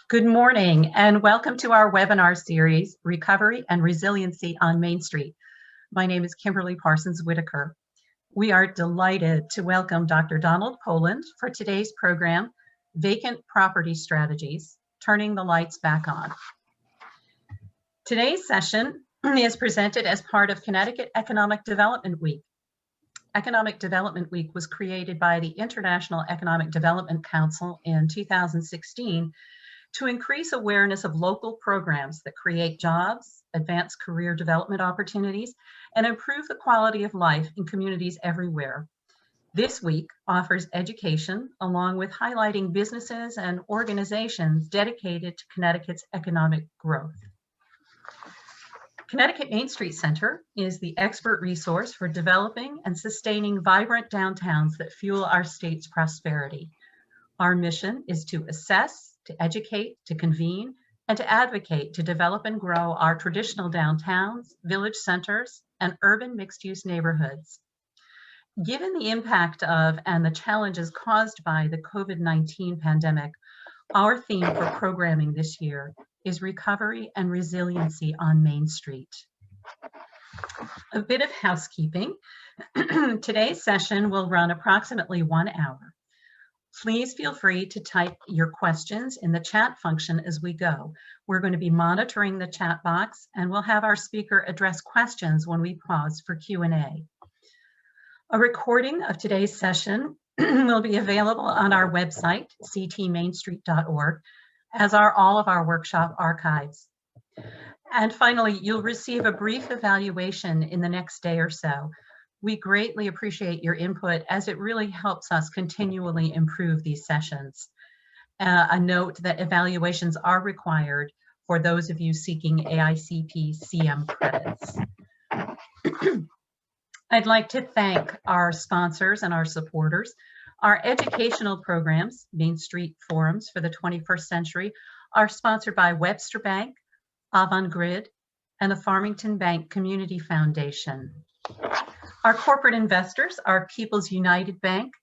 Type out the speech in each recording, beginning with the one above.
Good morning and welcome to our webinar series, Recovery and Resiliency on Main Street. My name is Kimberly Parsons Whitaker. We are delighted to welcome Dr. Donald Poland for today's program, Vacant Property Strategies, Turning the Lights Back On. Today's session is presented as part of Connecticut Economic Development Week. Economic Development Week was created by the International Economic Development Council in 2016 to increase awareness of local programs that create jobs, advance career development opportunities, and improve the quality of life in communities everywhere. This week offers education along with highlighting businesses and organizations dedicated to Connecticut's economic growth. Connecticut Main Street Center is the expert resource for developing and sustaining vibrant downtowns that fuel our state's prosperity. Our mission is to assess, to educate, to convene, and to advocate to develop and grow our traditional downtowns, village centers, and urban mixed-use neighborhoods. Given the impact of and the challenges caused by the COVID-19 pandemic, our theme for programming this year is Recovery and Resiliency on Main Street. A bit of housekeeping. Today's session will run approximately 1 hour. Please feel free to type your questions in the chat function as we go. We're going to be monitoring the chat box and we'll have our speaker address questions when we pause for Q&A. A recording of today's session will be available on our website, ctmainstreet.org, as are all of our workshop archives. And finally, you'll receive a brief evaluation in the next day or so. We greatly appreciate your input as it really helps us continually improve these sessions. A note that evaluations are required for those of you seeking AICP CM credits. I'd like to thank our sponsors and our supporters. Our educational programs, Main Street Forums for the 21st Century, are sponsored by Webster Bank, Avangrid, and the Farmington Bank Community Foundation. Our corporate investors are People's United Bank,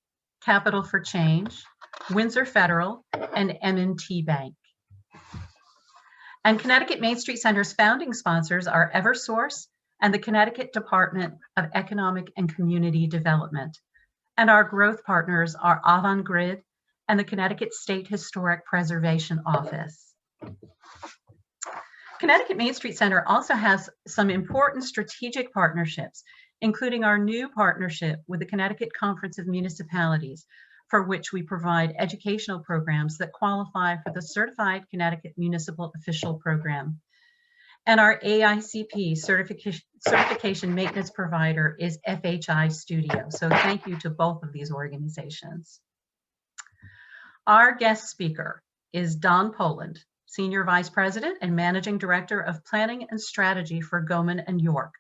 Capital for Change, Windsor Federal, and M&T Bank. And Connecticut Main Street Center's founding sponsors are Eversource and the Connecticut Department of Economic and Community Development. And our growth partners are Avangrid and the Connecticut State Historic Preservation Office. Connecticut Main Street Center also has some important strategic partnerships, including our new partnership with the Connecticut Conference of Municipalities, for which we provide educational programs that qualify for the Certified Connecticut Municipal Official Program. And our AICP certification maintenance provider is FHI Studio. So thank you to both of these organizations. Our guest speaker is Don Poland, Senior Vice President and Managing Director of Planning and Strategy for Goman and York.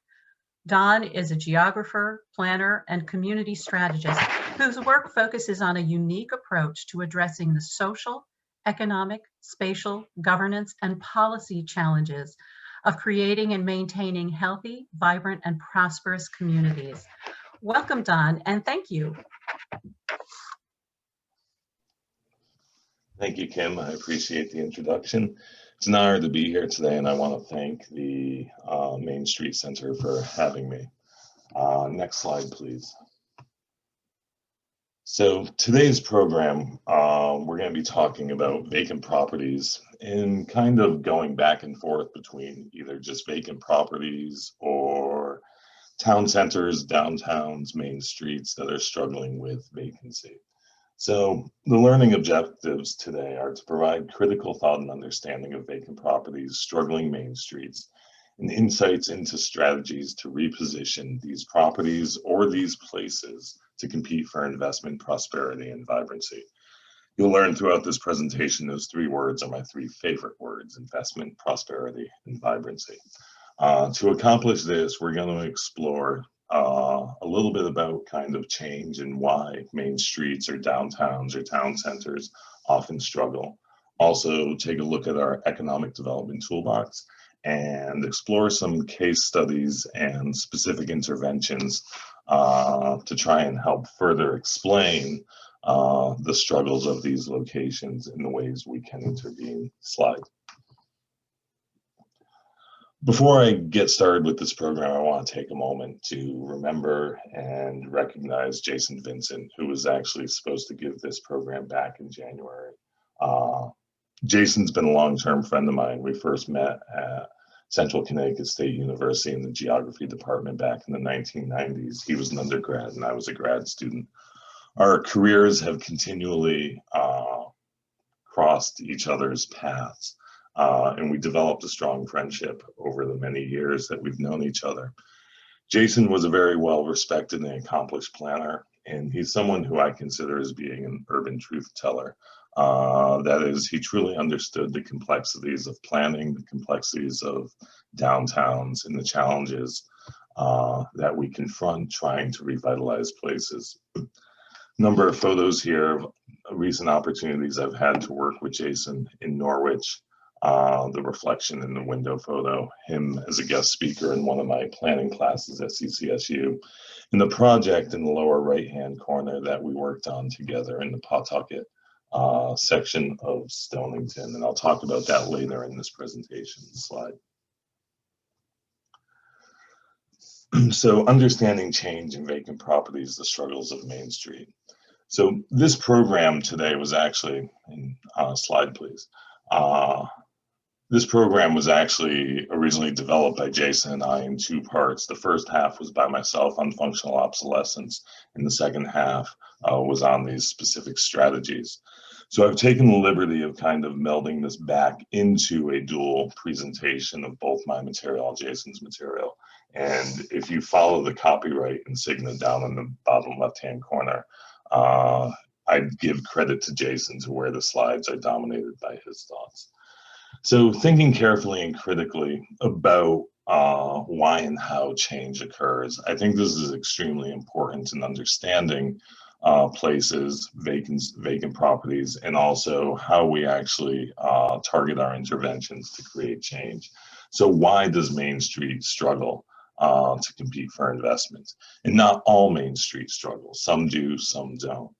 Don is a geographer, planner, and community strategist whose work focuses on a unique approach to addressing the social, economic, spatial, governance, and policy challenges of creating and maintaining healthy, vibrant, and prosperous communities. Welcome, Don, and thank you. Thank you, Kim. I appreciate the introduction. It's an honor to be here today, and I want to thank the Main Street Center for having me. Next slide, please. So today's program, we're going to be talking about vacant properties and kind of going back and forth between either just vacant properties or town centers, downtowns, main streets that are struggling with vacancy. So the learning objectives today are to provide critical thought and understanding of vacant properties, struggling main streets, and insights into strategies to reposition these properties or these places to compete for investment, prosperity, and vibrancy. You'll learn throughout this presentation those 3 words are my 3 favorite words: investment, prosperity, and vibrancy. To accomplish this, we're going to explore a little bit about kind of change and why main streets or downtowns or town centers often struggle. Also, take a look at our economic development toolbox and explore some case studies and specific interventions to try and help further explain the struggles of these locations and the ways we can intervene. Slide. Before I get started with this program, I want to take a moment to remember and recognize Jason Vincent, who was actually supposed to give this program back in January. Jason's been a long-term friend of mine. We first met at Central Connecticut State University in the geography department back in the 1990s. He was an undergrad and I was a grad student. Our careers have continually crossed each other's paths. And we developed a strong friendship over the many years that we've known each other. Jason was a very well-respected and accomplished planner, and he's someone who I consider as being an urban truth teller. That is, he truly understood the complexities of planning, the complexities of downtowns, and the challenges that we confront trying to revitalize places. Number of photos here of recent opportunities I've had to work with Jason in Norwich. The reflection in the window photo, him as a guest speaker in one of my planning classes at CCSU, and the project in the lower right-hand corner that we worked on together in the Pawtucket section of Stonington. And I'll talk about that later in this presentation slide. So understanding change in vacant properties, the struggles of Main Street. So this program today was actually, slide please. This program was actually originally developed by Jason and I in two parts. The first half was by myself on functional obsolescence, and the second half was on these specific strategies. So I've taken the liberty of kind of melding this back into a dual presentation of both my material and Jason's material. And if you follow the copyright insignia down in the bottom left-hand corner, I'd give credit to Jason to where the slides are dominated by his thoughts. So thinking carefully and critically about why and how change occurs, I think this is extremely important in understanding places, vacant properties, and also how we actually target our interventions to create change. So why does Main Street struggle to compete for investment? And not all Main Street struggle. Some do, some don't.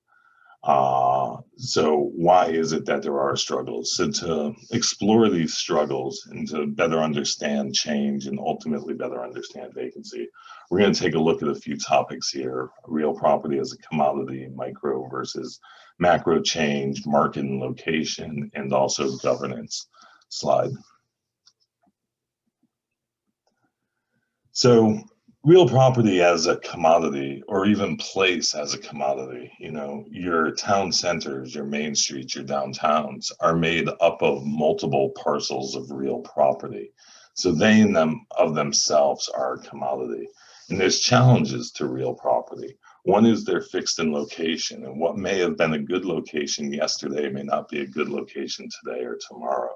So why is it that there are struggles? So to explore these struggles and to better understand change and ultimately better understand vacancy, we're going to take a look at a few topics here: real property as a commodity, micro versus macro change, market and location, and also governance. Slide. So real property as a commodity, or even place as a commodity, you know, your town centers, your main streets, your downtowns are made up of multiple parcels of real property. So they in them of themselves are a commodity. And there's challenges to real property. One is they're fixed in location, and what may have been a good location yesterday may not be a good location today or tomorrow.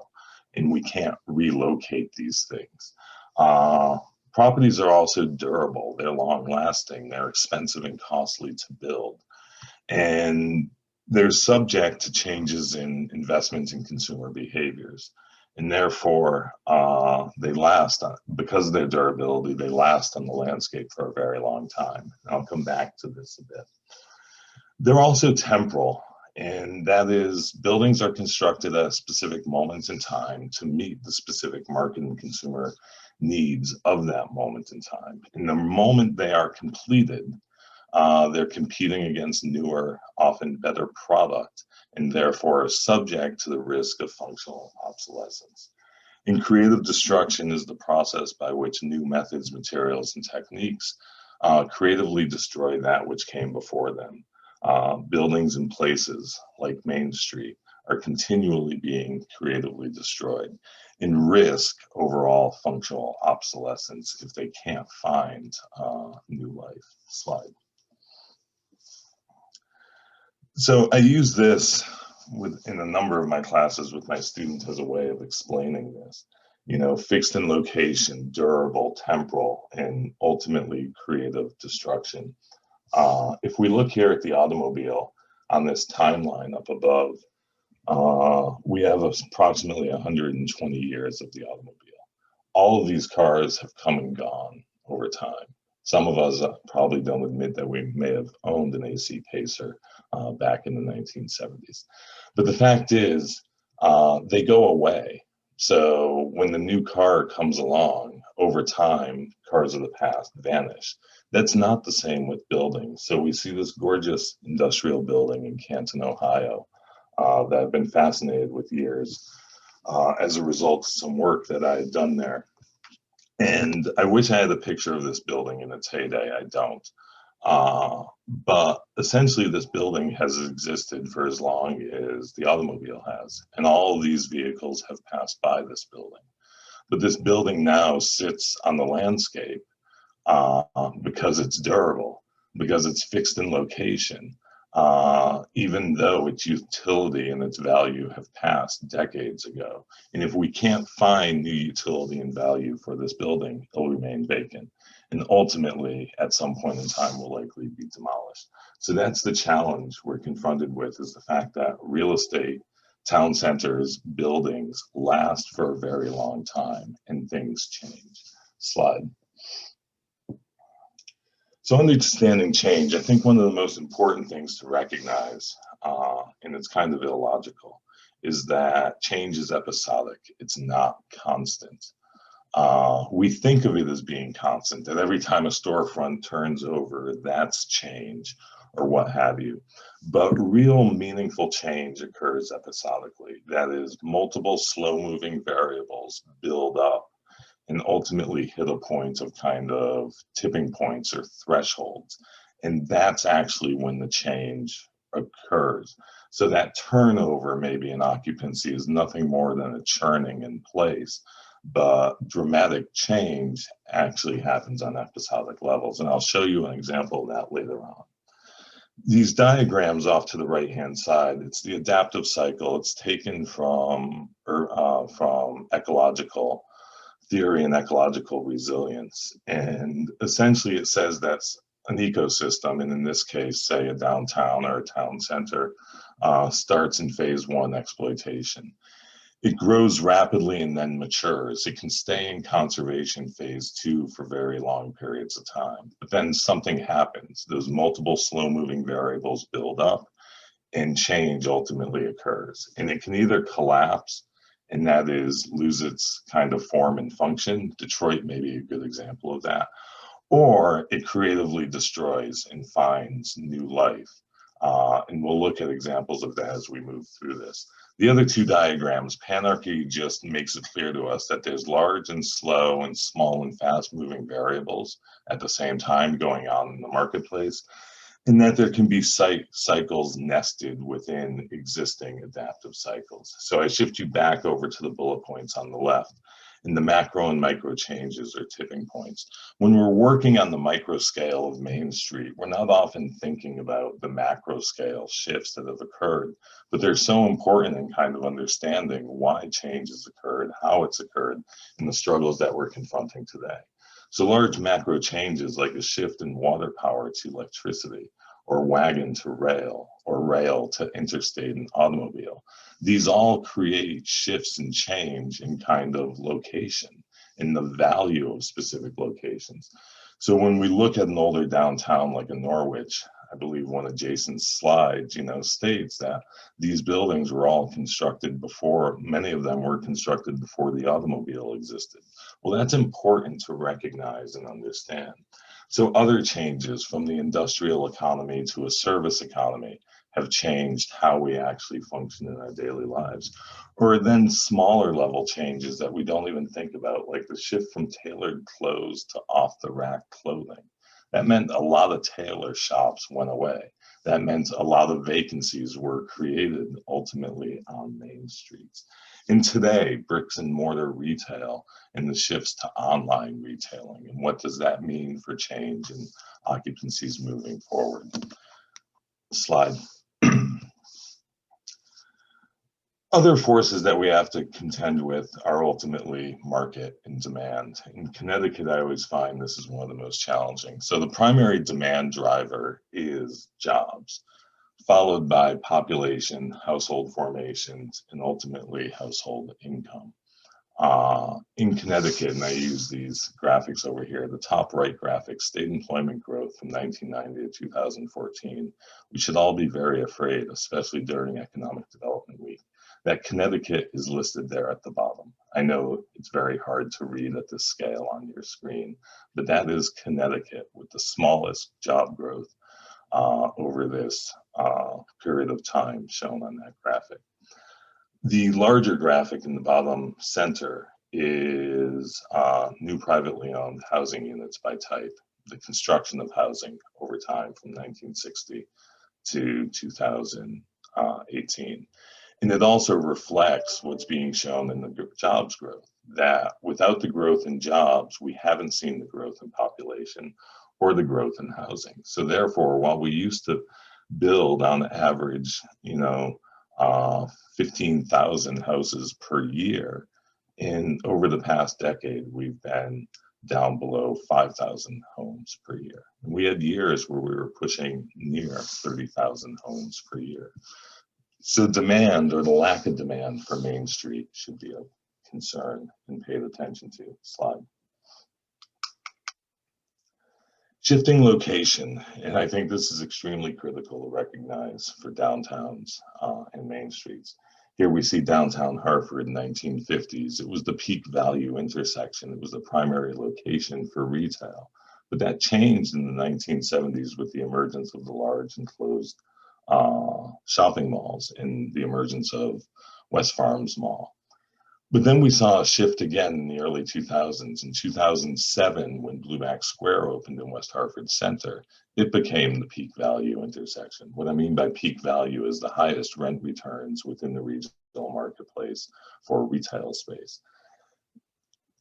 And we can't relocate these things. Properties are also durable, they're long lasting, they're expensive and costly to build. And they're subject to changes in investments and consumer behaviors. And therefore, they last, because of their durability, they last on the landscape for a very long time. And I'll come back to this a bit. They're also temporal, and that is, buildings are constructed at specific moments in time to meet the specific market and consumer needs of that moment in time. And the moment they are completed, they're competing against newer, often better product, and therefore are subject to the risk of functional obsolescence. And creative destruction is the process by which new methods, materials, and techniques creatively destroy that which came before them. Buildings and places like Main Street are continually being creatively destroyed and risk overall functional obsolescence if they can't find new life. Slide. So I use this in a number of my classes with my students as a way of explaining this. You know, fixed in location, durable, temporal, and ultimately creative destruction. If we look here at the automobile on this timeline up above, we have approximately 120 years of the automobile. All of these cars have come and gone over time. Some of us probably don't admit that we may have owned an AC Pacer back in the 1970s. But the fact is, they go away. So when the new car comes along, over time, cars of the past vanish. That's not the same with buildings. So we see this gorgeous industrial building in Canton, Ohio, that I've been fascinated with years as a result of some work that I had done there. And I wish I had a picture of this building in its heyday. I don't. But essentially, this building has existed for as long as the automobile has, and all of these vehicles have passed by this building. But this building now sits on the landscape because it's durable, because it's fixed in location, even though its utility and its value have passed decades ago. And if we can't find new utility and value for this building, it'll remain vacant. And ultimately, at some point in time, will likely be demolished. So that's the challenge we're confronted with, is the fact that real estate, town centers, buildings last for a very long time and things change. Slide. So understanding change, I think one of the most important things to recognize, and it's kind of illogical, is that change is episodic. It's not constant. We think of it as being constant, that every time a storefront turns over, that's change or what have you. But real meaningful change occurs episodically. That is, multiple slow-moving variables build up and ultimately hit a point of kind of tipping points or thresholds. And that's actually when the change occurs. So that turnover maybe in occupancy is nothing more than a churning in place, but dramatic change actually happens on episodic levels. And I'll show you an example of that later on. These diagrams off to the right-hand side, it's the adaptive cycle. It's taken from ecological theory and ecological resilience. And essentially it says that's an ecosystem, and in this case, say a downtown or a town center, starts in phase 1 exploitation. It grows rapidly and then matures. It can stay in conservation phase 2 for very long periods of time. But then something happens. Those multiple slow-moving variables build up and change ultimately occurs. And it can either collapse, and that is lose its kind of form and function. Detroit may be a good example of that. Or it creatively destroys and finds new life. And we'll look at examples of that as we move through this. The other two diagrams, panarchy just makes it clear to us that there's large and slow and small and fast moving variables at the same time going on in the marketplace, and that there can be cycles nested within existing adaptive cycles. So I shift you back over to the bullet points on the left. And the macro and micro changes are tipping points. When we're working on the micro scale of Main Street, we're not often thinking about the macro scale shifts that have occurred, but they're so important in kind of understanding why change has occurred, how it's occurred, and the struggles that we're confronting today. So large macro changes like a shift in water power to electricity, or wagon to rail, or rail to interstate and automobile. These all create shifts and change in kind of location, in the value of specific locations. So when we look at an older downtown like a Norwich, I believe one of Jason's slides, states that these buildings were all constructed before, many of them were constructed before the automobile existed. Well, that's important to recognize and understand. So other changes from the industrial economy to a service economy have changed how we actually function in our daily lives. Or then smaller level changes that we don't even think about, like the shift from tailored clothes to off-the-rack clothing. That meant a lot of tailor shops went away. That meant a lot of vacancies were created ultimately on main streets. And today, bricks and mortar retail and the shifts to online retailing. And what does that mean for change and occupancies moving forward? Slide. Other forces that we have to contend with are ultimately market and demand. In Connecticut, I always find this is one of the most challenging. So the primary demand driver is jobs, followed by population, household formations, and ultimately household income. In Connecticut, and I use these graphics over here, the top right graphic, state employment growth from 1990 to 2014. We should all be very afraid, especially during Economic Development Week, that Connecticut is listed there at the bottom. I know it's very hard to read at this scale on your screen, but that is Connecticut with the smallest job growth over this period of time shown on that graphic. The larger graphic in the bottom center is new privately owned housing units by type, the construction of housing over time from 1960 to 2018. And it also reflects what's being shown in the jobs growth, that without the growth in jobs, we haven't seen the growth in population or the growth in housing. So therefore, while we used to build on average, 15,000 houses per year, and over the past decade, we've been down below 5,000 homes per year. And we had years where we were pushing near 30,000 homes per year. So demand, or the lack of demand for Main Street, should be a concern and paid attention to. Slide. Shifting location, and I think this is extremely critical to recognize for downtowns and main streets. Here we see downtown Hartford in 1950s. It was the peak value intersection. It was the primary location for retail. But that changed in the 1970s with the emergence of the large enclosed shopping malls and the emergence of West Farms Mall. But then we saw a shift again in the early 2000s. In 2007, when Blueback Square opened in West Hartford Center, it became the peak value intersection. What I mean by peak value is the highest rent returns within the regional marketplace for retail space.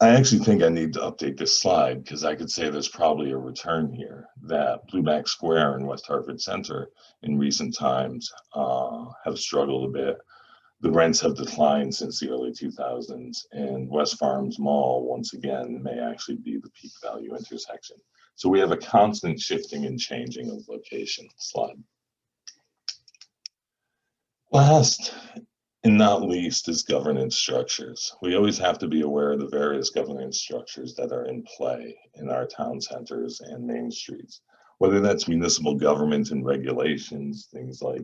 I actually think I need to update this slide because I could say there's probably a return here, that Blueback Square and West Hartford Center in recent times have struggled a bit. The rents have declined since the early 2000s, and West Farms Mall, once again, may actually be the peak value intersection. So we have a constant shifting and changing of location. Slide. Last and not least is governance structures. We always have to be aware of the various governance structures that are in play in our town centers and main streets, whether that's municipal government and regulations, things like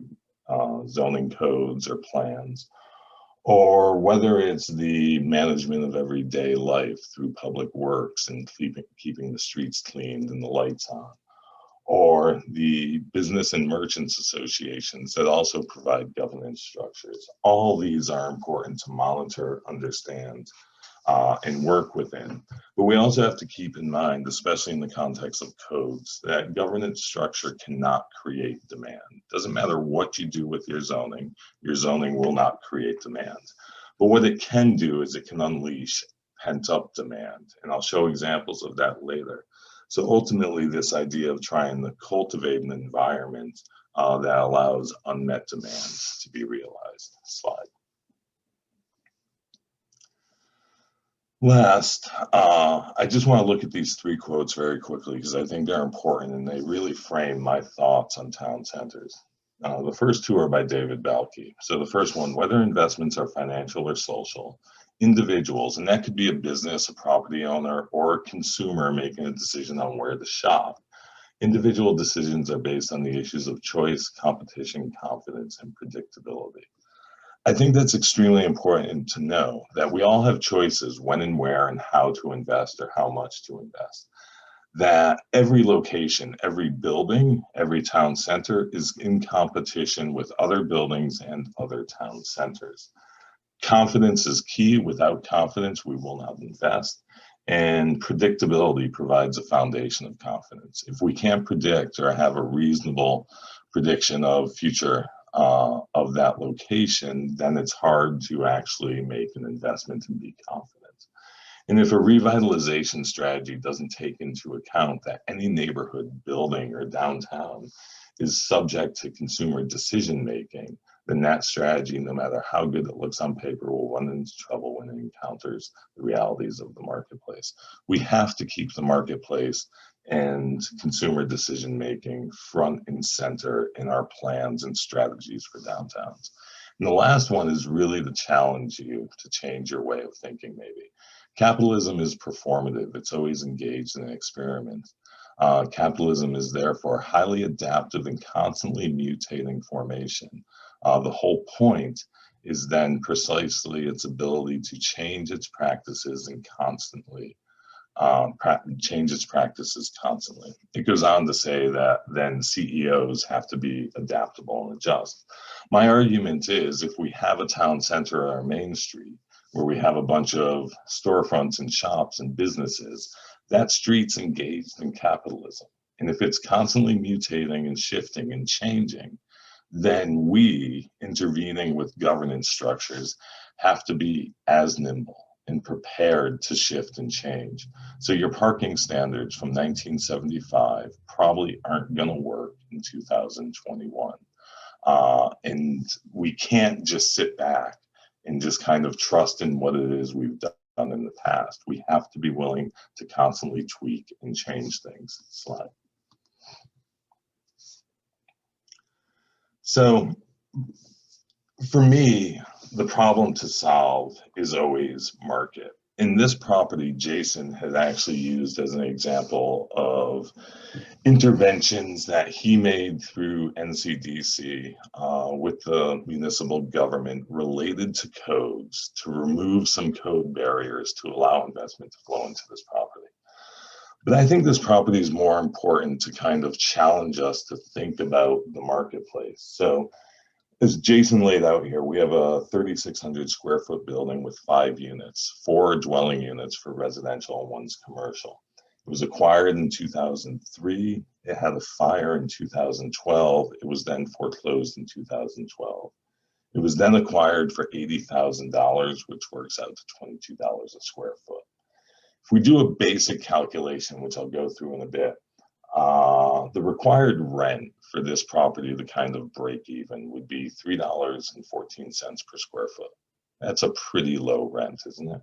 zoning codes or plans, or whether it's the management of everyday life through public works and keeping the streets cleaned and the lights on, or the business and merchants associations that also provide governance structures. All these are important to monitor, understand, and work within. But we also have to keep in mind, especially in the context of codes, that governance structure cannot create demand. Doesn't matter what you do with your zoning will not create demand. But what it can do is it can unleash pent-up demand. And I'll show examples of that later. So ultimately, this idea of trying to cultivate an environment that allows unmet demands to be realized. Slide. Last, I just want to look at these three quotes very quickly because I think they're important and they really frame my thoughts on town centers. The first two are by David Balke. So the first one, whether investments are financial or social, individuals, and that could be a business, a property owner, or a consumer making a decision on where to shop. Individual decisions are based on the issues of choice, competition, confidence, and predictability. I think that's extremely important to know, that we all have choices when and where and how to invest or how much to invest. That every location, every building, every town center is in competition with other buildings and other town centers. Confidence is key. Without confidence, we will not invest. And predictability provides a foundation of confidence. If we can't predict or have a reasonable prediction of future of that location, then it's hard to actually make an investment and be confident. And if a revitalization strategy doesn't take into account that any neighborhood, building, or downtown is subject to consumer decision making, then that strategy, no matter how good it looks on paper, will run into trouble when it encounters the realities of the marketplace. We have to keep the marketplace and consumer decision making front and center in our plans and strategies for downtowns. And the last one is really to challenge you to change your way of thinking, maybe. Capitalism is performative. It's always engaged in an experiment. Capitalism is therefore highly adaptive and constantly mutating formation. The whole point is then precisely its ability to change its practices and constantly change its practices constantly. It goes on to say that then CEOs have to be adaptable and adjust. My argument is if we have a town center or a main street where we have a bunch of storefronts and shops and businesses, that street's engaged in capitalism. And if it's constantly mutating and shifting and changing, then we, intervening with governance structures, have to be as nimble and prepared to shift and change. So your parking standards from 1975 probably aren't going to work in 2021. And we can't just sit back and just kind of trust in what it is we've done in the past. We have to be willing to constantly tweak and change things. Slide. So for me, the problem to solve is always market. In this property, Jason has actually used as an example of interventions that he made through NCDC with the municipal government related to codes to remove some code barriers to allow investment to flow into this property. But I think this property is more important to kind of challenge us to think about the marketplace. So as Jason laid out here, we have a 3,600 square foot building with 5 units, 4 dwelling units for residential and 1's commercial. It was acquired in 2003. It had a fire in 2012. It was then foreclosed in 2012. It was then acquired for $80,000, which works out to $22 a square foot. If we do a basic calculation, which I'll go through in a bit, the required rent for this property to kind of break even would be $3.14 per square foot. That's a pretty low rent, isn't it?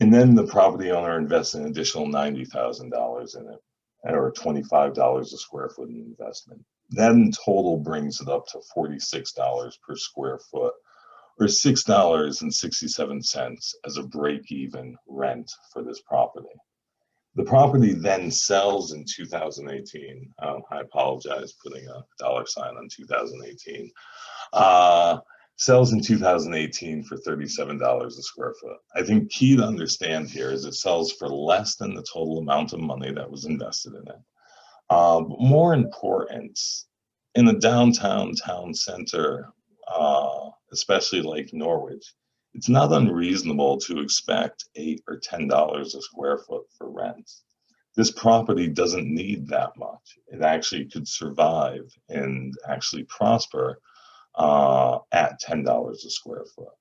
And then the property owner invests an additional $90,000 in it, or $25 a square foot in investment. That in total brings it up to $46 per square foot, or $6.67 as a break-even rent for this property. The property then sells in 2018. I apologize putting a $ sign on 2018. Sells in 2018 for $37 a square foot. I think key to understand here is it sells for less than the total amount of money that was invested in it. More important, in a downtown town center, especially like Norwich, it's not unreasonable to expect $8 or $10 a square foot for rent. This property doesn't need that much. It actually could survive and actually prosper at $10 a square foot,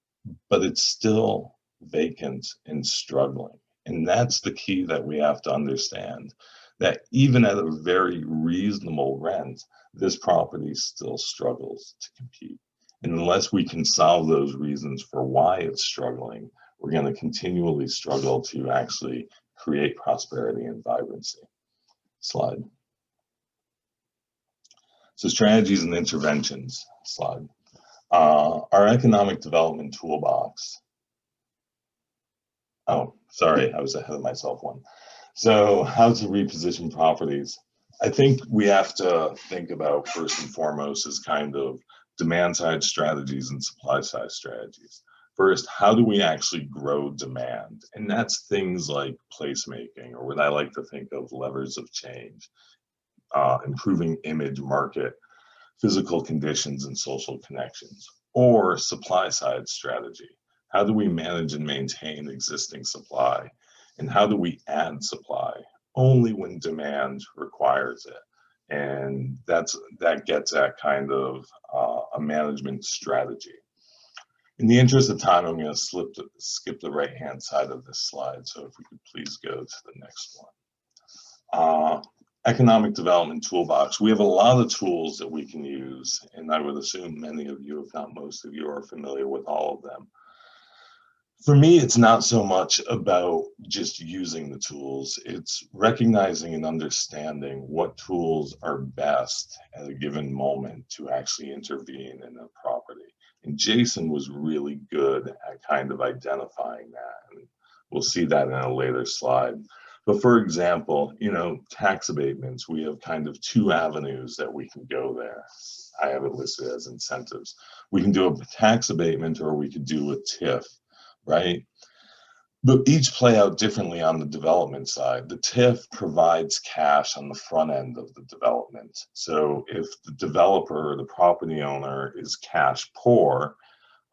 but it's still vacant and struggling. And that's the key that we have to understand, that even at a very reasonable rent, this property still struggles to compete. And unless we can solve those reasons for why it's struggling, we're going to continually struggle to actually create prosperity and vibrancy. Slide. So strategies and interventions. Slide. Our economic development toolbox. Oh, sorry, I was ahead of myself one. So how to reposition properties. I think we have to think about first and foremost as kind of demand side strategies and supply side strategies. First, how do we actually grow demand? And that's things like placemaking, or what I like to think of levers of change, improving image, market, physical conditions, and social connections. Or supply side strategy. How do we manage and maintain existing supply? And how do we add supply? Only when demand requires it. And that gets at kind of a management strategy. In the interest of time, I'm going to skip the right-hand side of this slide. So if we could please go to the next one. Economic development toolbox. We have a lot of tools that we can use, and I would assume many of you, if not most of you, are familiar with all of them. For me, it's not so much about just using the tools. It's recognizing and understanding what tools are best at a given moment to actually intervene in a property. And Jason was really good at kind of identifying that. And we'll see that in a later slide. But for example, tax abatements, we have kind of two avenues that we can go there. I have it listed as incentives. We can do a tax abatement or we could do a TIF, right? But each play out differently on the development side. The TIF provides cash on the front end of the development. So if the developer or the property owner is cash poor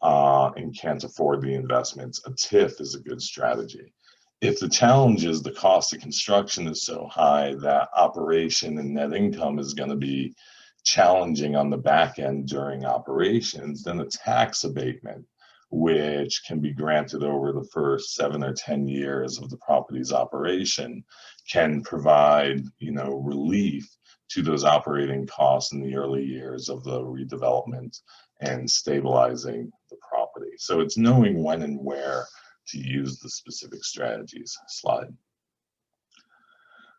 and can't afford the investments, a TIF is a good strategy. If the challenge is the cost of construction is so high that operation and net income is going to be challenging on the back end during operations, then a tax abatement, which can be granted over the first 7 or 10 years of the property's operation, can provide, relief to those operating costs in the early years of the redevelopment and stabilizing the property. So it's knowing when and where to use the specific strategies. Slide.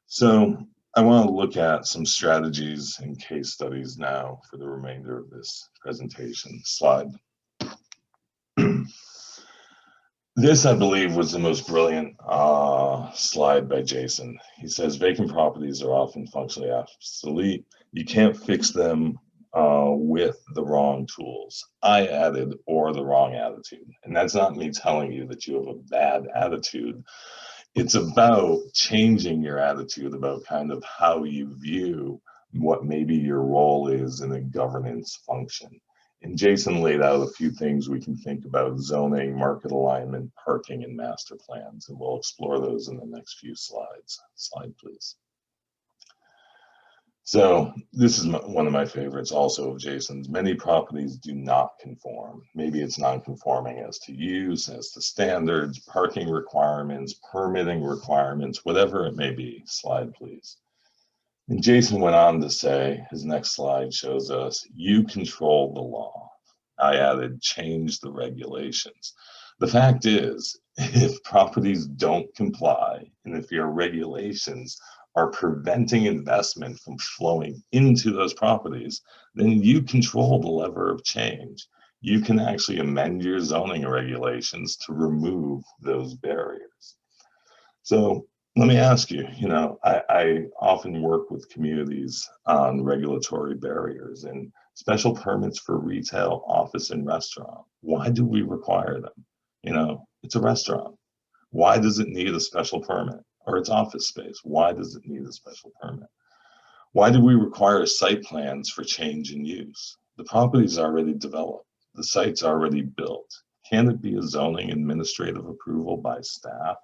So I want to look at some strategies and case studies now for the remainder of this presentation. Slide. This, I believe, was the most brilliant slide by Jason. He says vacant properties are often functionally obsolete. You can't fix them with the wrong tools. I added or the wrong attitude. And that's not me telling you that you have a bad attitude. It's about changing your attitude about kind of how you view what maybe your role is in a governance function. And Jason laid out a few things we can think about: zoning, market alignment, parking, and master plans. And we'll explore those in the next few slides. Slide, please. So this is one of my favorites also of Jason's. Many properties do not conform. Maybe it's non-conforming as to use, as to standards, parking requirements, permitting requirements, whatever it may be. Slide, please. And Jason went on to say, his next slide shows us, you control the law. I added, change the regulations. The fact is, if properties don't comply, and if your regulations are preventing investment from flowing into those properties, then you control the lever of change. You can actually amend your zoning regulations to remove those barriers. So let me ask you, I often work with communities on regulatory barriers and special permits for retail, office, and restaurant. Why do we require them? It's a restaurant. Why does it need a special permit? Or its office space? Why does it need a special permit? Why do we require site plans for change in use? The property is already developed. The site's already built. Can it be a zoning administrative approval by staff?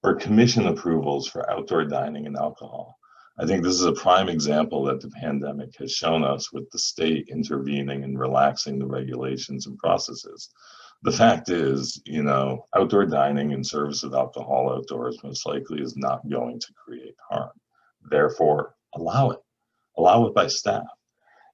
Or commission approvals for outdoor dining and alcohol? I think this is a prime example that the pandemic has shown us, with the state intervening and relaxing the regulations and processes. The fact is, outdoor dining and service of alcohol outdoors most likely is not going to create harm. Therefore, allow it by staff.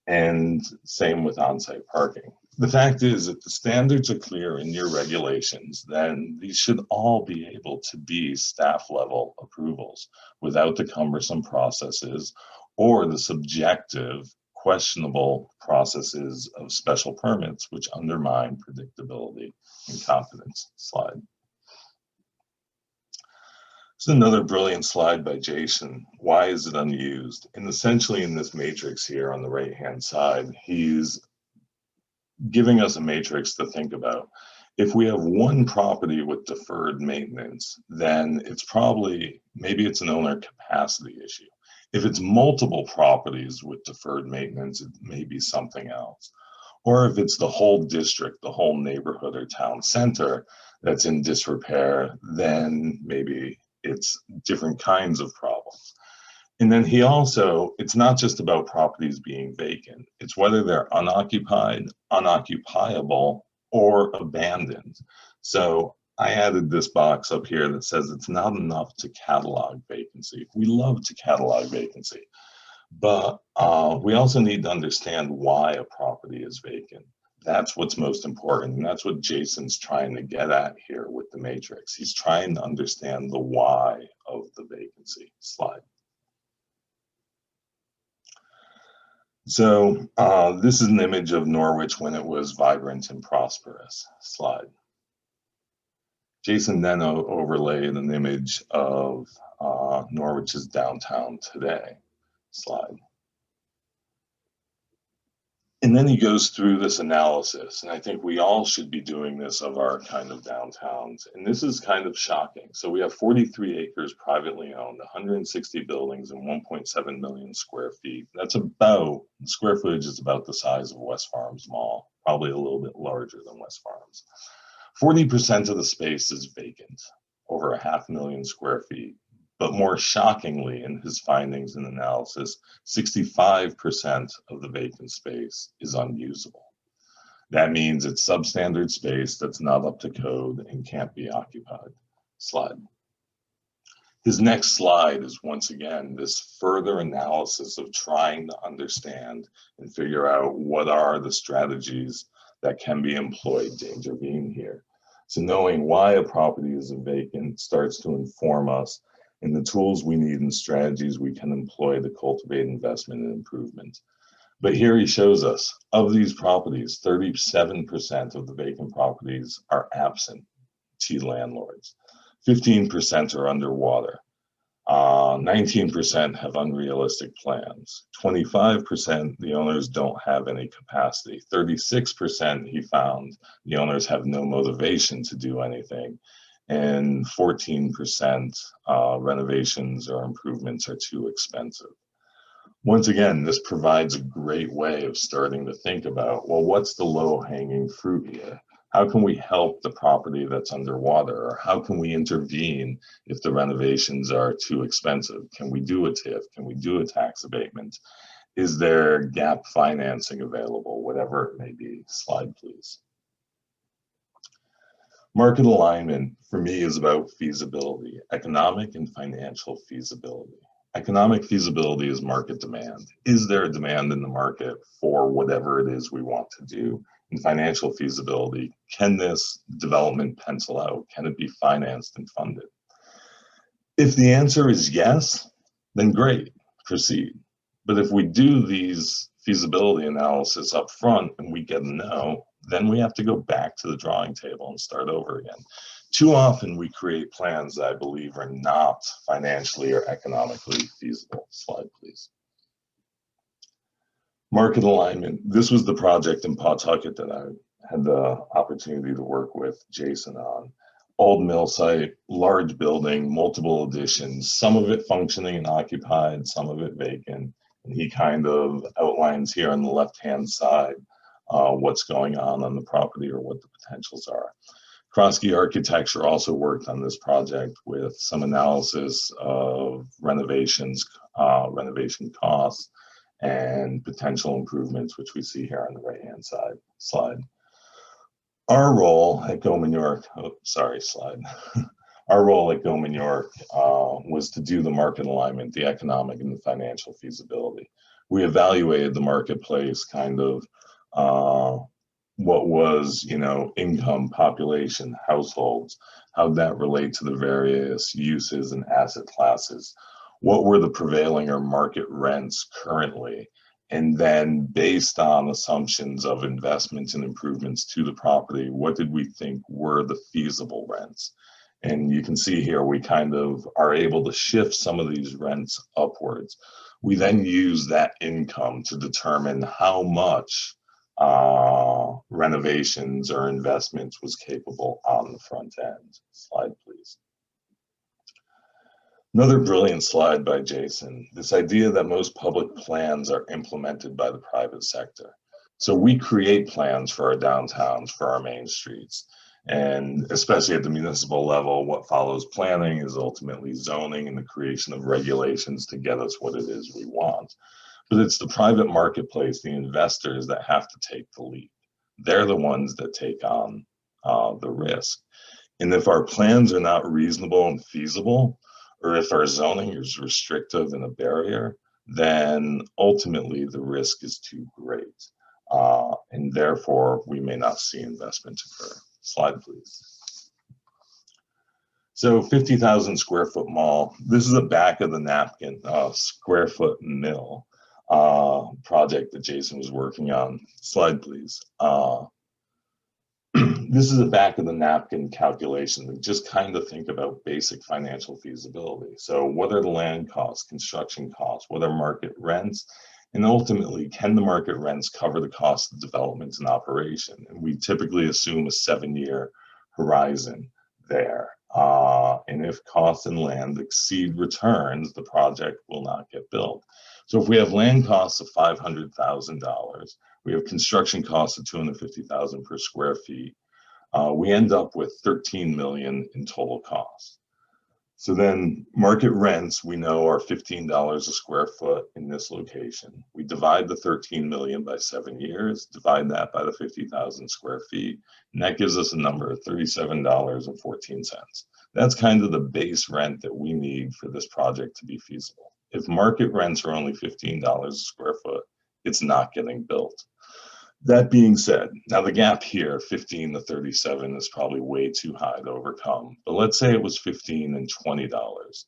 And same with on-site parking. The fact is, if the standards are clear in your regulations, then these should all be able to be staff level approvals without the cumbersome processes or the subjective, questionable processes of special permits, which undermine predictability and confidence. Slide. This is another brilliant slide by Jason. Why is it unused? And essentially in this matrix here on the right-hand side, he's giving us a matrix to think about. If we have one property with deferred maintenance, then maybe it's an owner capacity issue. If it's multiple properties with deferred maintenance, it may be something else. Or if it's the whole district, the whole neighborhood or town center that's in disrepair, then maybe it's different kinds of problems. And then it's not just about properties being vacant, it's whether they're unoccupied, unoccupiable, or abandoned. So I added this box up here that says it's not enough to catalog vacancy. We love to catalog vacancy, but we also need to understand why a property is vacant. That's what's most important. And that's what Jason's trying to get at here with the matrix. He's trying to understand the why of the vacancy. Slide. So this is an image of Norwich when it was vibrant and prosperous. Slide. Jason then overlaid an image of Norwich's downtown today. Slide. And then he goes through this analysis, and I think we all should be doing this of our kind of downtowns. And this is kind of shocking. So we have 43 acres privately owned, 160 buildings, and 1.7 million square feet. That's about, square footage is about the size of West Farms Mall, probably a little bit larger than West Farms. 40% of the space is vacant, over 500,000 square feet. But more shockingly, in his findings and analysis, 65% of the vacant space is unusable. That means it's substandard space that's not up to code and can't be occupied. Slide. His next slide is once again this further analysis of trying to understand and figure out what are the strategies that can be employed to intervene here. So knowing why a property is vacant starts to inform us in the tools we need and strategies we can employ to cultivate investment and improvement. But here he shows us, of these properties, 37% of the vacant properties are absentee landlords. 15% are underwater. 19% have unrealistic plans. 25% the owners don't have any capacity. 36% he found the owners have no motivation to do anything. And 14% renovations or improvements are too expensive. Once again, this provides a great way of starting to think about, well, what's the low-hanging fruit here? How can we help the property that's underwater? Or how can we intervene if the renovations are too expensive? Can we do a TIF? Can we do a tax abatement? Is there gap financing available? Whatever it may be. Slide, please. Market alignment for me is about feasibility, economic and financial feasibility. Economic feasibility is market demand. Is there a demand in the market for whatever it is we want to do? And financial feasibility, can this development pencil out? Can it be financed and funded? If the answer is yes, then great, proceed. But if we do these feasibility analysis up front and we get a no, then we have to go back to the drawing table and start over again. Too often we create plans that I believe are not financially or economically feasible. Slide, please. Market alignment. This was the project in Pawtucket that I had the opportunity to work with Jason on. Old mill site, large building, multiple additions, some of it functioning and occupied, some of it vacant. And he kind of outlines here on the left-hand side what's going on the property or what the potentials are. Kroski Architecture also worked on this project with some analysis of renovations, renovation costs, and potential improvements, which we see here on the right-hand side slide. Our role at Goldman York, Our role at Goldman York was to do the market alignment, the economic and the financial feasibility. We evaluated the marketplace, kind of what was, income, population, households, how that relate to the various uses and asset classes. What were the prevailing or market rents currently? And then based on assumptions of investments and improvements to the property, what did we think were the feasible rents? And you can see here, we kind of are able to shift some of these rents upwards. We then use that income to determine how much renovations or investments was capable on the front end. Slide, please. Another brilliant slide by Jason, this idea that most public plans are implemented by the private sector. So we create plans for our downtowns, for our main streets. And especially at the municipal level, what follows planning is ultimately zoning and the creation of regulations to get us what it is we want. But it's the private marketplace, the investors, that have to take the lead. They're the ones that take on the risk. And if our plans are not reasonable and feasible, or if our zoning is restrictive and a barrier, then ultimately the risk is too great. And therefore, we may not see investment occur. Slide, please. So 50,000 square foot mall. This is the back of the Napkin square foot mill. project that Jason was working on. Slide, please. This is the back of the napkin calculation. Just kind of think about basic financial feasibility. So what are the land costs, construction costs, what are market rents? And ultimately, can the market rents cover the cost of development and operation? And we typically assume a 7-year horizon there. And if costs and land exceed returns, the project will not get built. So if we have land costs of $500,000, we have construction costs of $250,000 per square feet, we end up with $13 million in total costs. So then market rents, we know, are $15 a square foot in this location. We divide the 13 million by 7 years, divide that by the 50,000 square feet, and that gives us a number of $37.14. That's kind of the base rent that we need for this project to be feasible. If market rents are only $15 a square foot, it's not getting built. That being said, now the gap here, 15 to 37, is probably way too high to overcome. But let's say it was $15 and $20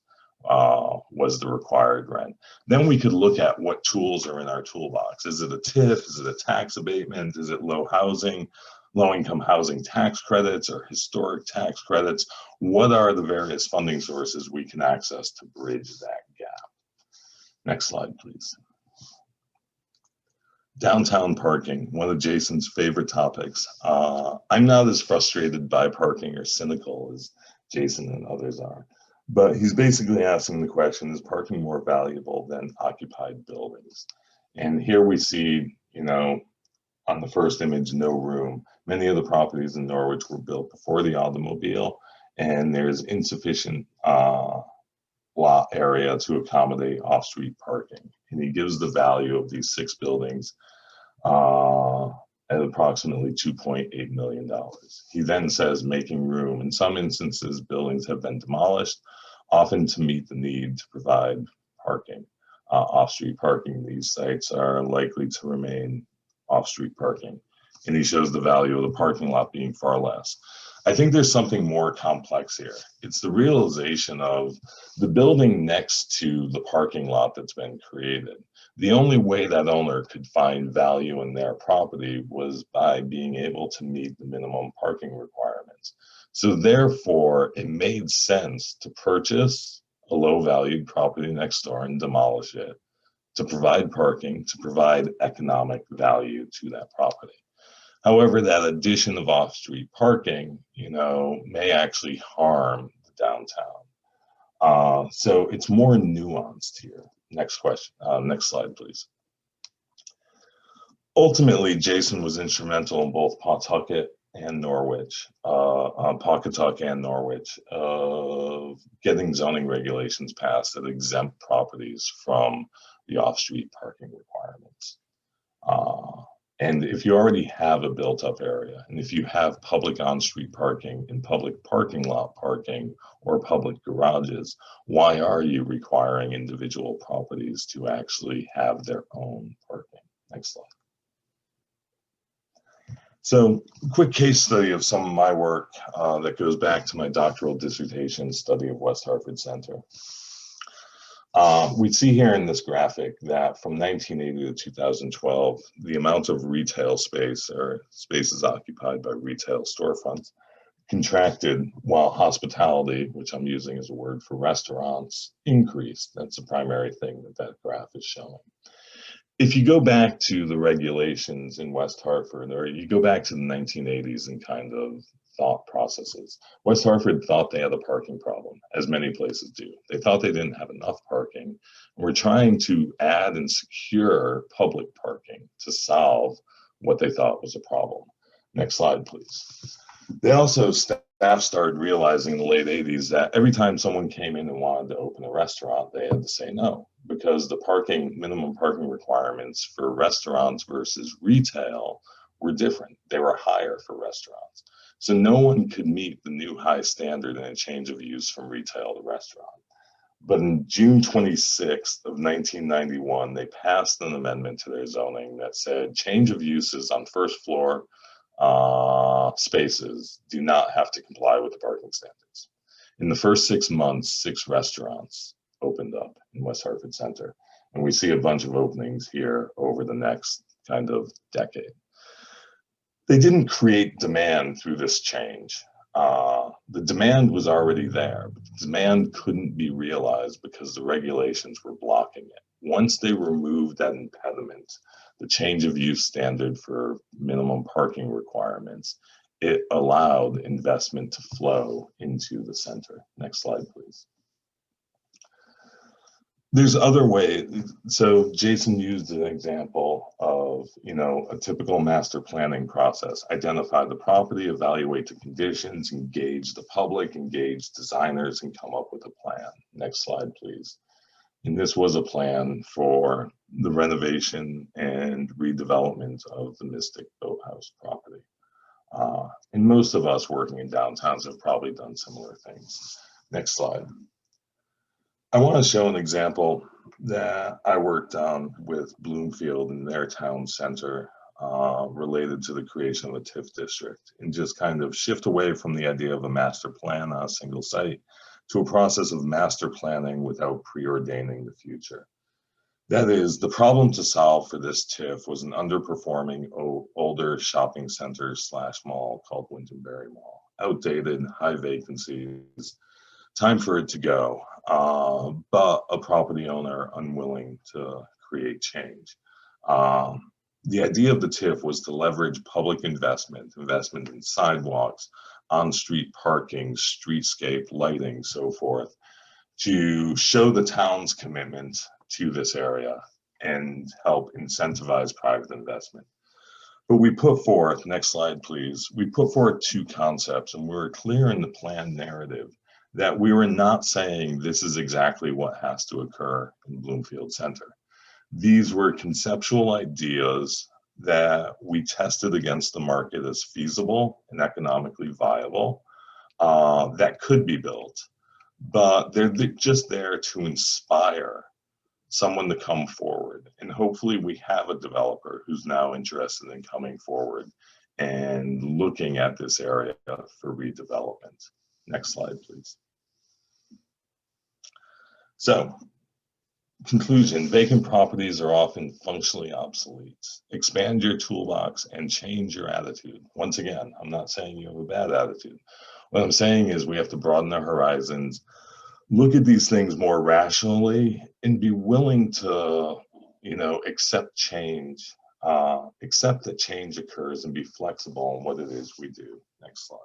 was the required rent. Then we could look at what tools are in our toolbox. Is it a TIF? Is it a tax abatement? Is it low-income housing tax credits or historic tax credits? What are the various funding sources we can access to bridge that gap? Next slide, please. Downtown parking, one of Jason's favorite topics. I'm not as frustrated by parking or cynical as Jason and others are, but he's basically asking the question, is parking more valuable than occupied buildings? And here we see, on the first image, no room. Many of the properties in Norwich were built before the automobile, and there's insufficient lot area to accommodate off-street parking. And he gives the value of these 6 buildings at approximately $2.8 million. He then says making room. In some instances, buildings have been demolished, often to meet the need to provide parking, off-street parking. These sites are likely to remain off-street parking. And he shows the value of the parking lot being far less. I think there's something more complex here. It's the realization of the building next to the parking lot that's been created. The only way that owner could find value in their property was by being able to meet the minimum parking requirements. So therefore, it made sense to purchase a low-valued property next door and demolish it, to provide parking, to provide economic value to that property. However, that addition of off-street parking, may actually harm the downtown. So it's more nuanced here. Next question. Next slide, please. Ultimately, Jason was instrumental in both Pawtucket and Norwich, of getting zoning regulations passed that exempt properties from the off-street parking requirements. And if you already have a built-up area, and if you have public on-street parking and public parking lot parking or public garages, why are you requiring individual properties to actually have their own parking? Next slide. So, quick case study of some of my work that goes back to my doctoral dissertation study of West Hartford Center. We see here in this graphic that from 1980 to 2012, the amount of retail space or spaces occupied by retail storefronts contracted while hospitality, which I'm using as a word for restaurants, increased. That's the primary thing that graph is showing. If you go back to the regulations in West Hartford, or you go back to the 1980s and kind of thought processes, West Hartford thought they had a parking problem, as many places do. They thought they didn't have enough parking. We're trying to add and secure public parking to solve what they thought was a problem. Next slide, please. They also, staff started realizing in the late 80s that every time someone came in and wanted to open a restaurant, they had to say no, because the minimum parking requirements for restaurants versus retail were different. They were higher for restaurants. So no one could meet the new high standard in a change of use from retail to restaurant. But in June 26th of 1991, they passed an amendment to their zoning that said change of uses on first floor spaces do not have to comply with the parking standards. In the first 6 months, 6 restaurants opened up in West Hartford Center. And we see a bunch of openings here over the next kind of decade. They didn't create demand through this change. The demand was already there, but the demand couldn't be realized because the regulations were blocking it. Once they removed that impediment, the change of use standard for minimum parking requirements, it allowed investment to flow into the center. Next slide, please. There's other ways. So Jason used an example of, a typical master planning process. Identify the property, evaluate the conditions, engage the public, engage designers, and come up with a plan. Next slide, please. And this was a plan for the renovation and redevelopment of the Mystic Boathouse property. And most of us working in downtowns have probably done similar things. Next slide. I want to show an example that I worked on with Bloomfield in their town center related to the creation of a TIF district, and just kind of shift away from the idea of a master plan on a single site to a process of master planning without preordaining the future. That is, the problem to solve for this TIF was an underperforming older shopping center / mall called Winterberry Mall. Outdated, high vacancies, time for it to go, but a property owner unwilling to create change. The idea of the TIF was to leverage public investment in sidewalks, on-street parking, streetscape, lighting, so forth, to show the town's commitment to this area and help incentivize private investment. But we put forth, next slide please, we put forth two concepts, and we were clear in the plan narrative that we were not saying this is exactly what has to occur in Bloomfield Center. These were conceptual ideas that we tested against the market as feasible and economically viable, that could be built, but they're just there to inspire someone to come forward. And hopefully we have a developer who's now interested in coming forward and looking at this area for redevelopment. Next slide, please. So, conclusion, vacant properties are often functionally obsolete. Expand your toolbox and change your attitude. Once again, I'm not saying you have a bad attitude. What I'm saying is we have to broaden our horizons, look at these things more rationally, and be willing to, accept change, accept that change occurs, and be flexible in what it is we do. Next slide.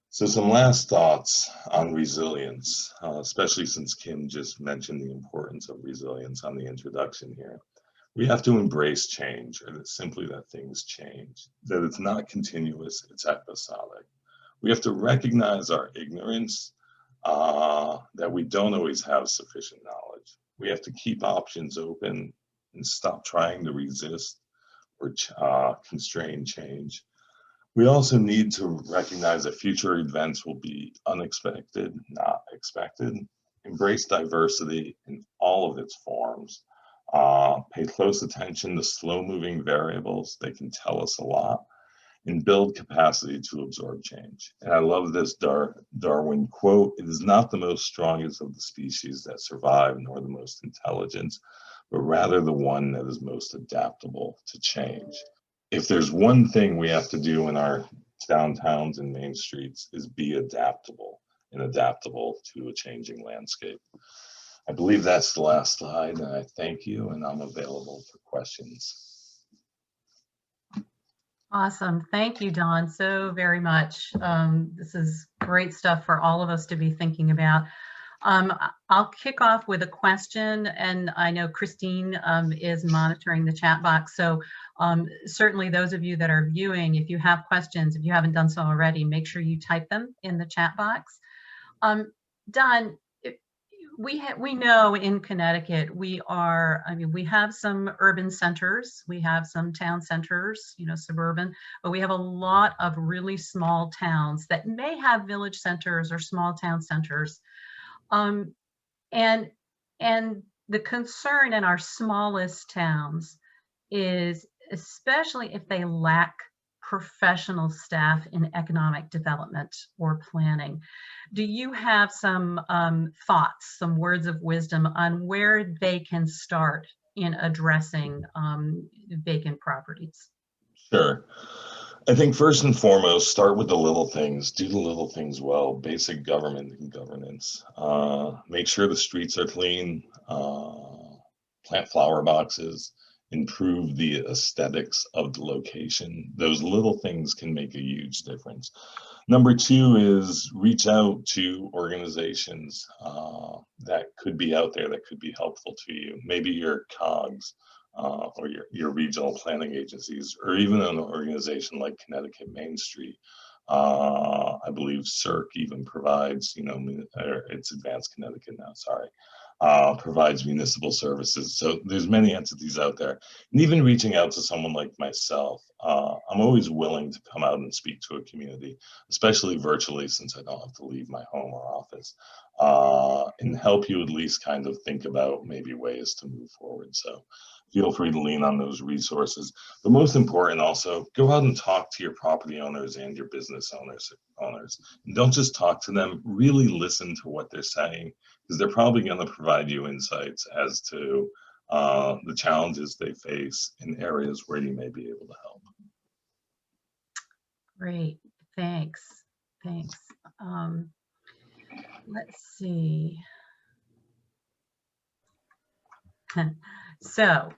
So some last thoughts on resilience, especially since Kim just mentioned the importance of resilience on the introduction here. We have to embrace change, and it's simply that things change, that it's not continuous, it's episodic. We have to recognize our ignorance, that we don't always have sufficient knowledge. We have to keep options open and stop trying to resist or constrain change. We also need to recognize that future events will be unexpected, not expected. Embrace diversity in all of its forms. Pay close attention to slow-moving variables. They can tell us a lot. And build capacity to absorb change. And I love this Darwin quote: "It is not the most strongest of the species that survive, nor the most intelligent, but rather the one that is most adaptable to change." If there's one thing we have to do in our downtowns and main streets, is be adaptable to a changing landscape. I believe that's the last slide, and I thank you, and I'm available for questions. Awesome. Thank you, Don, so very much. This is great stuff for all of us to be thinking about. I'll kick off with a question, and I know Christine is monitoring the chat box. So certainly those of you that are viewing, if you have questions, if you haven't done so already, make sure you type them in the chat box. Don, we know in Connecticut, we have some urban centers, we have some town centers, suburban, but we have a lot of really small towns that may have village centers or small town centers. And the concern in our smallest towns is, especially if they lack professional staff in economic development or planning. Do you have some thoughts, some words of wisdom on where they can start in addressing vacant properties? Sure. I think first and foremost, start with the little things. Do the little things well. Basic government and governance. Make sure the streets are clean. Plant flower boxes. Improve the aesthetics of the location. Those little things can make a huge difference. Number two is reach out to organizations that could be out there that could be helpful to you. Maybe your COGS. Or your regional planning agencies, or even an organization like Connecticut Main Street. I believe CERC even provides, it's Advanced Connecticut now, sorry, provides municipal services. So there's many entities out there. And even reaching out to someone like myself, I'm always willing to come out and speak to a community, especially virtually since I don't have to leave my home or office, and help you at least kind of think about maybe ways to move forward. So feel free to lean on those resources. But most important also, go out and talk to your property owners and your business owners. And don't just talk to them, really listen to what they're saying, because they're probably going to provide you insights as to the challenges they face in areas where you may be able to help. Great, thanks. Let's see. So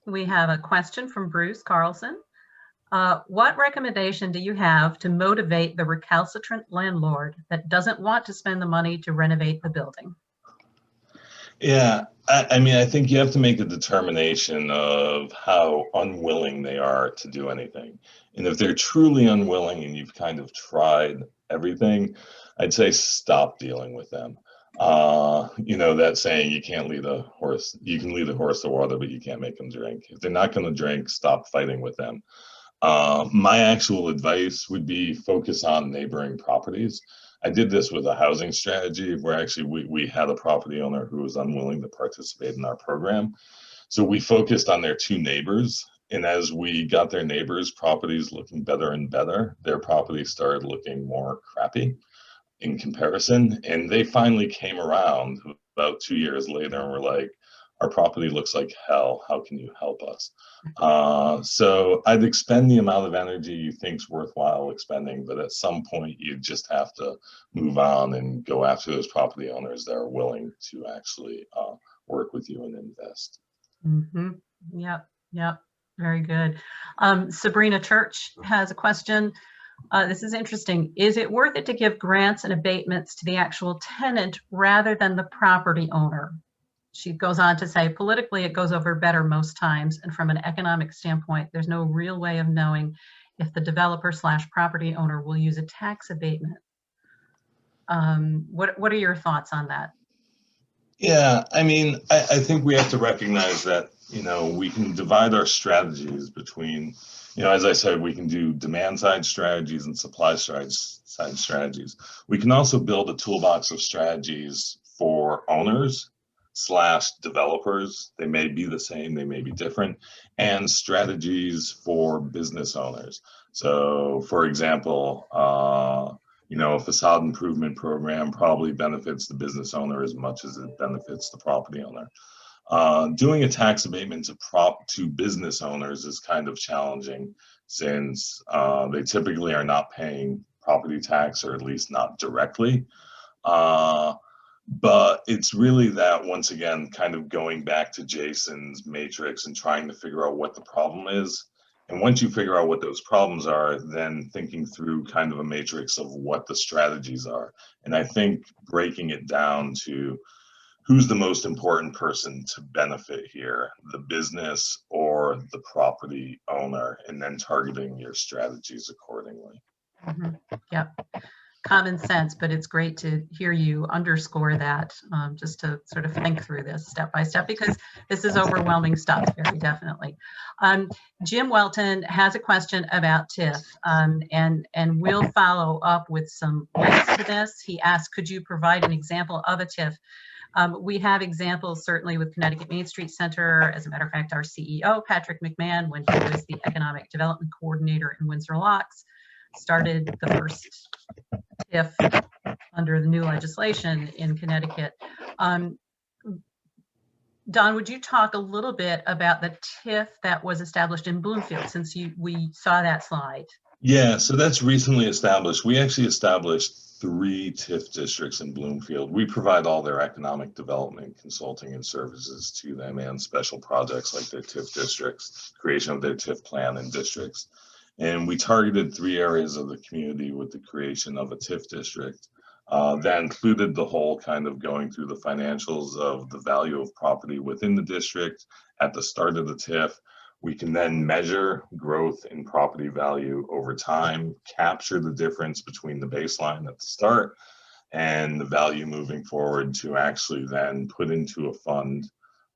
we have a question from Bruce Carlson. What recommendation do you have to motivate the recalcitrant landlord that doesn't want to spend the money to renovate the building? Yeah, I mean, I think you have to make a determination of how unwilling they are to do anything. And if they're truly unwilling and you've kind of tried everything, I'd say stop dealing with them. That saying, you can lead a horse to water, but you can't make them drink. If they're not going to drink, stop fighting with them. My actual advice would be focus on neighboring properties. I did this with a housing strategy where actually we had a property owner who was unwilling to participate in our program. So we focused on their two neighbors. And as we got their neighbors' properties looking better and better, their properties started looking more crappy in comparison. And they finally came around about 2 years later and were like, our property looks like hell. How can you help us? So I'd expend the amount of energy you think's worthwhile expending, but at some point you just have to move on and go after those property owners that are willing to actually work with you and invest. Mm-hmm. Yep. Very good. Sabrina Church has a question. This is interesting. Is it worth it to give grants and abatements to the actual tenant rather than the property owner? She goes on to say, politically, it goes over better most times. And from an economic standpoint, there's no real way of knowing if the developer / property owner will use a tax abatement. What are your thoughts on that? Yeah, I mean, I think we have to recognize that, we can divide our strategies between, as I said, we can do demand side strategies and supply side strategies. We can also build a toolbox of strategies for owners / developers. They may be the same, they may be different, and strategies for business owners. So for example, a facade improvement program probably benefits the business owner as much as it benefits the property owner. Doing a tax abatement to business owners is kind of challenging since they typically are not paying property tax, or at least not directly. But it's really that, once again, kind of going back to Jason's matrix and trying to figure out what the problem is. And once you figure out what those problems are, then thinking through kind of a matrix of what the strategies are. And I think breaking it down to who's the most important person to benefit here, the business or the property owner, and then targeting your strategies accordingly. Mm-hmm. Yep. Common sense, but it's great to hear you underscore that, just to sort of think through this step by step, because this is overwhelming stuff, very definitely. Jim Welton has a question about TIF, and we'll follow up with some links to this. He asked, could you provide an example of a TIF We have examples certainly with Connecticut Main Street Center. As a matter of fact, our CEO, Patrick McMahon, when he was the Economic Development Coordinator in Windsor Locks, started the first TIF under the new legislation in Connecticut. Don, would you talk a little bit about the TIF that was established in Bloomfield, since we saw that slide? Yeah, so that's recently established. We actually established 3 TIF districts in Bloomfield. We provide all their economic development consulting and services to them, and special projects like their TIF districts, creation of their TIF plan and districts. And we targeted 3 areas of the community with the creation of a TIF district. That included the whole kind of going through the financials of the value of property within the district at the start of the TIF. We can then measure growth in property value over time, capture the difference between the baseline at the start and the value moving forward, to actually then put into a fund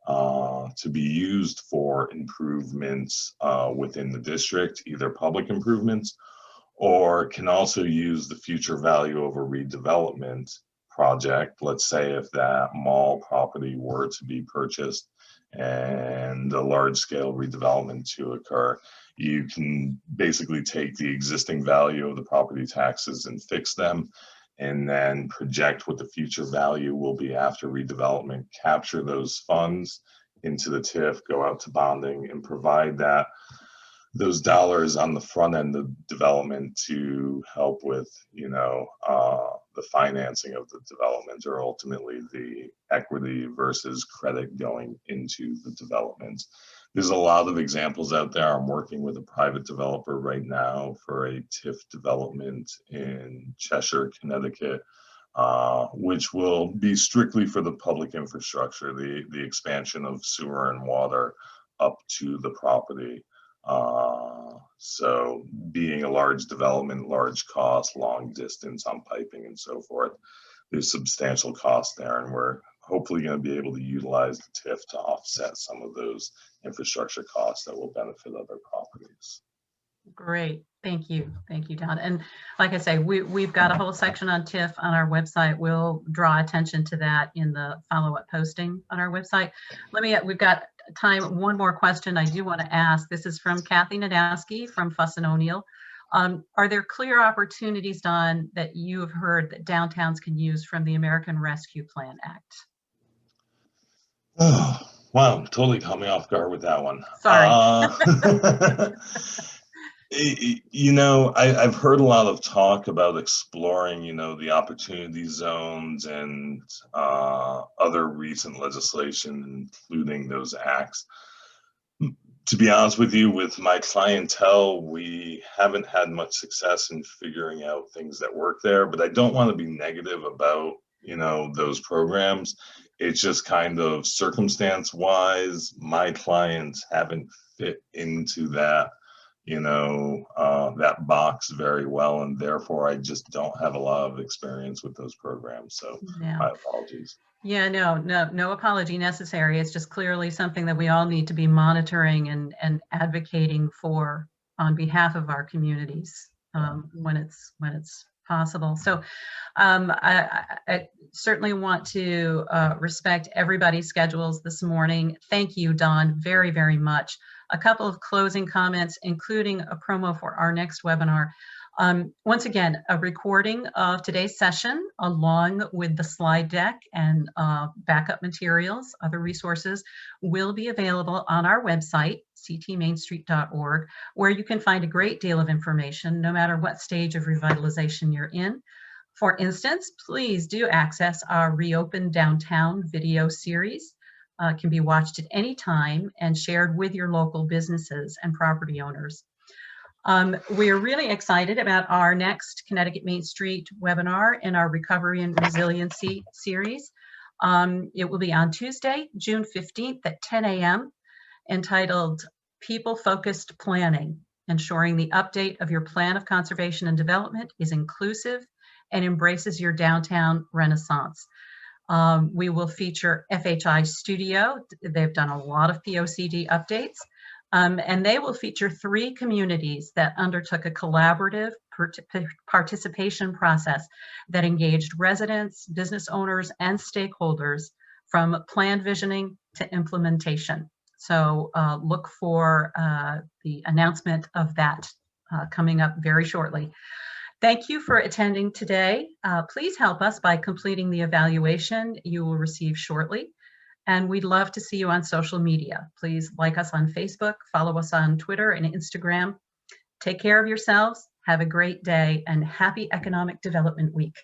to be used for improvements within the district, either public improvements, or can also use the future value of a redevelopment project. Let's say if that mall property were to be purchased and a large scale redevelopment to occur, you can basically take the existing value of the property taxes and fix them, and then project what the future value will be after redevelopment, capture those funds into the TIF, go out to bonding, and provide those dollars on the front end of development to help with, the financing of the development, or ultimately the equity versus credit going into the development. There's a lot of examples out there. I'm working with a private developer right now for a TIF development in Cheshire, Connecticut, which will be strictly for the public infrastructure, the expansion of sewer and water up to the property. So being a large development, large cost, long distance on piping and so forth, there's substantial cost there, and we're hopefully going to be able to utilize the TIF to offset some of those infrastructure costs that will benefit other properties. Great, thank you, Don. And like I say, we've got a whole section on TIF on our website. We'll draw attention to that in the follow-up posting on our website. We've got time, one more question I do want to ask. This is from Kathy Nadowski from Fuss and O'Neill. Are there clear opportunities, Don, that you have heard that downtowns can use from the American Rescue Plan Act? Oh, wow, totally caught me off guard with that one. Sorry. I've heard a lot of talk about exploring, the opportunity zones and other recent legislation, including those acts. To be honest with you, with my clientele, we haven't had much success in figuring out things that work there, but I don't want to be negative about, those programs. It's just kind of circumstance wise, my clients haven't fit into that, that box very well, and therefore I just don't have a lot of experience with those programs. So my apologies. Yeah, no apology necessary. It's just clearly something that we all need to be monitoring and advocating for on behalf of our communities when it's possible. So I certainly want to respect everybody's schedules this morning. Thank you, Don, very, very much. A couple of closing comments, including a promo for our next webinar. Once again, a recording of today's session, along with the slide deck and backup materials, other resources, will be available on our website, ctmainstreet.org, where you can find a great deal of information, no matter what stage of revitalization you're in. For instance, please do access our Reopen Downtown video series. Can be watched at any time and shared with your local businesses and property owners. We are really excited about our next Connecticut Main Street webinar in our Recovery and Resiliency series. It will be on Tuesday, June 15th at 10 a.m. entitled People-Focused Planning, ensuring the update of your plan of conservation and development is inclusive and embraces your downtown renaissance. We will feature FHI Studio. They've done a lot of POCD updates. And they will feature 3 communities that undertook a collaborative participation process that engaged residents, business owners, and stakeholders from plan visioning to implementation. So look for the announcement of that coming up very shortly. Thank you for attending today. Please help us by completing the evaluation you will receive shortly. And we'd love to see you on social media. Please like us on Facebook, follow us on Twitter and Instagram. Take care of yourselves. Have a great day and happy Economic Development Week.